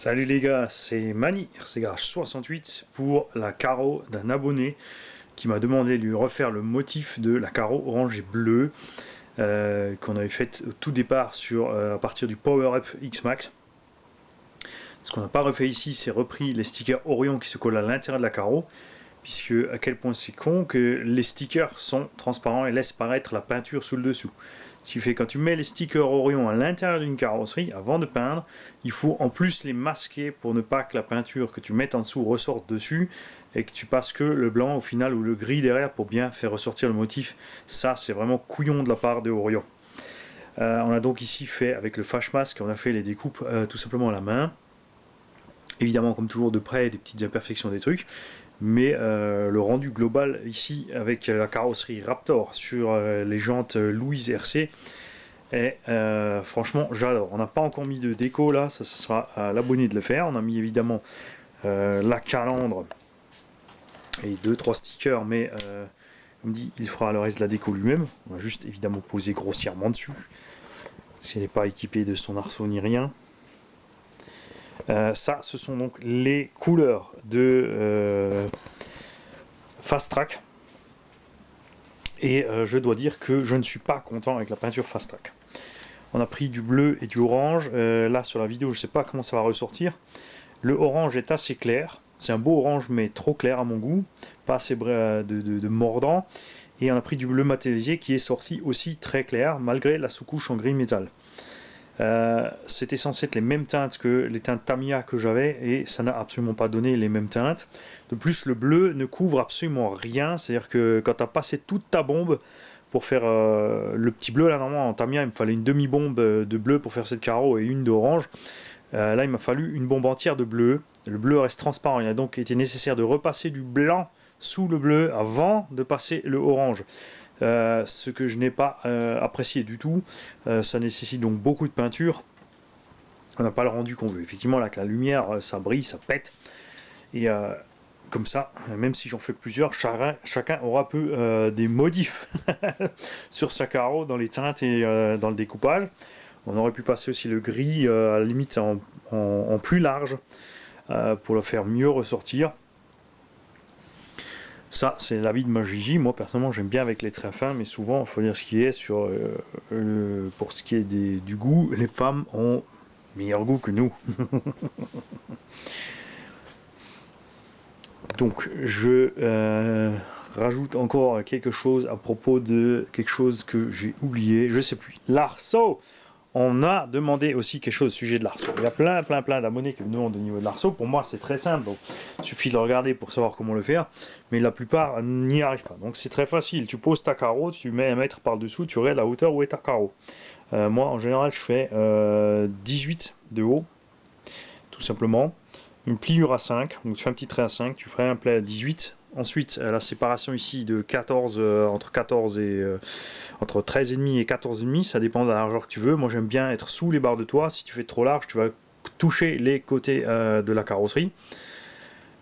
Salut les gars, c'est Mani, RC Garage 68 pour la carreau d'un abonné qui m'a demandé de lui refaire le motif de la carreau orange et bleu qu'on avait fait au tout départ à partir du Power Up X-Max. Ce qu'on n'a pas refait ici, c'est repris les stickers Orion qui se collent à l'intérieur de la carreau, puisque à quel point c'est con que les stickers sont transparents et laissent paraître la peinture sous le dessous. Ce qui fait quand tu mets les stickers Orion à l'intérieur d'une carrosserie, avant de peindre, il faut en plus les masquer pour ne pas que la peinture que tu mettes en dessous ressorte dessus et que tu passes que le blanc au final ou le gris derrière pour bien faire ressortir le motif. Ça, c'est vraiment couillon de la part de Orion. On a donc ici fait avec le Fash Mask, on a fait les découpes tout simplement à la main. Évidemment, comme toujours de près, des petites imperfections des trucs. Mais le rendu global ici avec la carrosserie Raptor sur les jantes Louise RC et franchement j'adore. On n'a pas encore mis de déco là, ça sera à l'abonné de le faire. On a mis évidemment la calandre et 2-3 stickers, mais comme dit, il fera le reste de la déco lui-même. On va juste évidemment poser grossièrement dessus, parce qu'il n'est pas équipé de son arceau ni rien. Ça, ce sont donc les couleurs de Fast Track. Et je dois dire que je ne suis pas content avec la peinture Fast Track. On a pris du bleu et du orange. Là, sur la vidéo, je ne sais pas comment ça va ressortir. Le orange est assez clair. C'est un beau orange, mais trop clair à mon goût. Pas assez de mordant. Et on a pris du bleu matérialisé qui est sorti aussi très clair, malgré la sous-couche en gris métal. C'était censé être les mêmes teintes que les teintes Tamiya que j'avais et ça n'a absolument pas donné les mêmes teintes. De plus, le bleu ne couvre absolument rien, c'est-à-dire que quand tu as passé toute ta bombe pour faire le petit bleu, là normalement en Tamiya il me fallait une demi-bombe de bleu pour faire cette carreau et une d'orange. Là il m'a fallu une bombe entière de bleu. Le bleu reste transparent, il a donc été nécessaire de repasser du blanc sous le bleu avant de passer le orange. Ce que je n'ai pas apprécié du tout. Ça nécessite donc beaucoup de peinture. On n'a pas le rendu qu'on veut. Effectivement, là, avec la lumière, ça brille, ça pète. Et comme ça, même si j'en fais plusieurs, chacun aura peu des modifs sur sa carreau, dans les teintes et dans le découpage. On aurait pu passer aussi le gris, à la limite en plus large, pour le faire mieux ressortir. Ça, c'est l'avis de ma Gigi. Moi, personnellement, j'aime bien avec les traits fins, mais souvent, il faut dire ce qui est sur pour ce qui est du goût, les femmes ont meilleur goût que nous. Donc, je rajoute encore quelque chose à propos de quelque chose que j'ai oublié. Je sais plus. L'arceau. On a demandé aussi quelque chose au sujet de l'arceau. Il y a plein d'abonnés qui me demandent au niveau de l'arceau. Pour moi, c'est très simple. Donc, il suffit de le regarder pour savoir comment le faire. Mais la plupart n'y arrivent pas. Donc, c'est très facile. Tu poses ta carreau, tu mets un mètre par-dessous, tu regardes la hauteur où est ta carreau. Moi, en général, je fais 18 de haut, tout simplement. Une pliure à 5. Donc, tu fais un petit trait à 5. Tu ferais un plat à 18. Ensuite, la séparation ici de 14, entre 14 et entre 13,5 et 14,5, ça dépend de la largeur que tu veux. Moi, j'aime bien être sous les barres de toit. Si tu fais trop large, tu vas toucher les côtés de la carrosserie.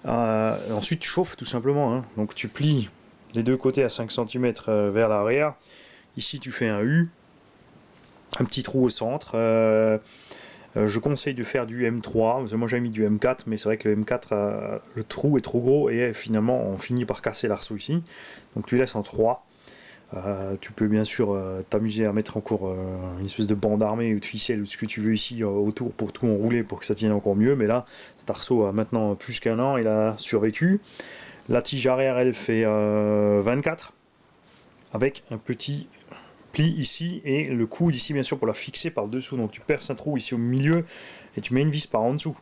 Ensuite, tu chauffes tout simplement. Hein. Donc, tu plies les deux côtés à 5 cm vers l'arrière. Ici, tu fais un U, un petit trou au centre. Je conseille de faire du M3, moi j'ai mis du M4, mais c'est vrai que le M4, le trou est trop gros et finalement on finit par casser l'arceau ici. Donc tu laisses en 3. Tu peux bien sûr t'amuser à mettre encore une espèce de bande armée ou de ficelle ou ce que tu veux ici autour pour tout enrouler pour que ça tienne encore mieux. Mais là, cet arceau a maintenant plus qu'un an, il a survécu. La tige arrière, elle fait 24 avec un petit pli ici et le coude ici bien sûr pour la fixer par le dessous. Donc tu perces un trou ici au milieu et tu mets une vis par en dessous.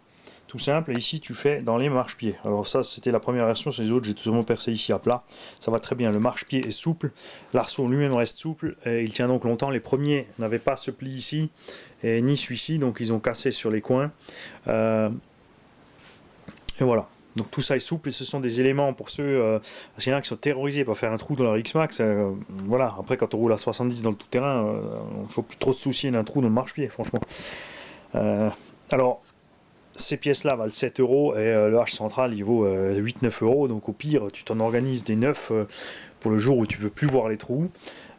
Tout simple, et ici tu fais dans les marchepieds. Alors ça c'était la première version, sur les autres j'ai tout simplement percé ici à plat. Ça va très bien, le marchepied est souple, l'arceau lui-même reste souple, et il tient donc longtemps. Les premiers n'avaient pas ce pli ici, et ni celui-ci, donc ils ont cassé sur les coins. Et voilà. Donc tout ça est souple et ce sont des éléments pour ceux, parce qu'il y en a qui sont terrorisés par faire un trou dans leur X-Max. Voilà, après quand on roule à 70 dans le tout-terrain, il ne faut plus trop se soucier d'un trou dans le marchepied, franchement. Alors, ces pièces-là valent 7 € et le H central il vaut 8-9 €. Donc au pire, tu t'en organises des neufs pour le jour où tu veux plus voir les trous.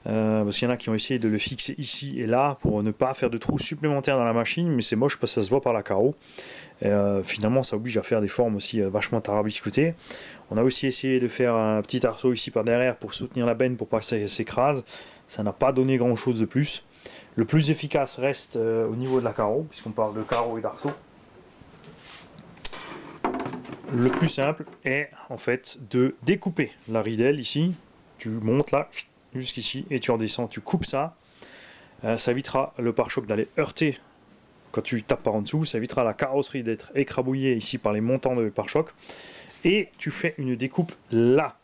Parce qu'il y en a qui ont essayé de le fixer ici et là pour ne pas faire de trous supplémentaires dans la machine, mais c'est moche parce que ça se voit par la carreau. Et, finalement, ça oblige à faire des formes aussi vachement tarabiscotées. On a aussi essayé de faire un petit arceau ici par derrière pour soutenir la benne pour pas que ça s'écrase. Ça n'a pas donné grand chose de plus. Le plus efficace reste au niveau de la carreau, puisqu'on parle de carreau et d'arceau. Le plus simple est en fait de découper la ridelle ici. Tu montes là jusqu'ici et tu redescends, tu coupes ça. Ça évitera le pare-choc d'aller heurter quand tu tapes par en dessous. Ça évitera la carrosserie d'être écrabouillée ici par les montants de pare-choc. Et tu fais une découpe là.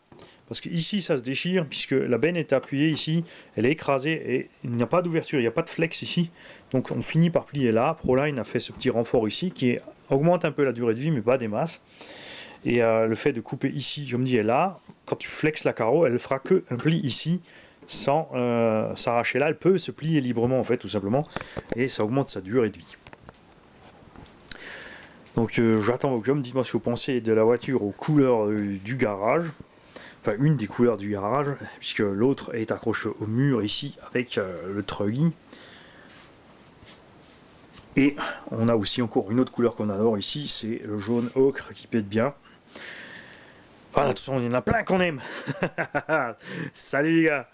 Parce que ici ça se déchire puisque la benne est appuyée ici, elle est écrasée et il n'y a pas d'ouverture, il n'y a pas de flex ici. Donc on finit par plier là. Proline a fait ce petit renfort ici qui augmente un peu la durée de vie mais pas des masses. Et le fait de couper ici, comme dit, est là. Quand tu flexes la carreau, elle fera que un pli ici sans s'arracher là. Elle peut se plier librement en fait, tout simplement. Et ça augmente sa durée de vie. Donc j'attends vos com, dites-moi ce que vous pensez de la voiture aux couleurs du garage. Enfin, une des couleurs du garage, puisque l'autre est accroché au mur ici avec le truggy. Et on a aussi encore une autre couleur qu'on adore ici, c'est le jaune ocre qui pète bien. Voilà, de toute façon, il y en a plein qu'on aime. Salut les gars!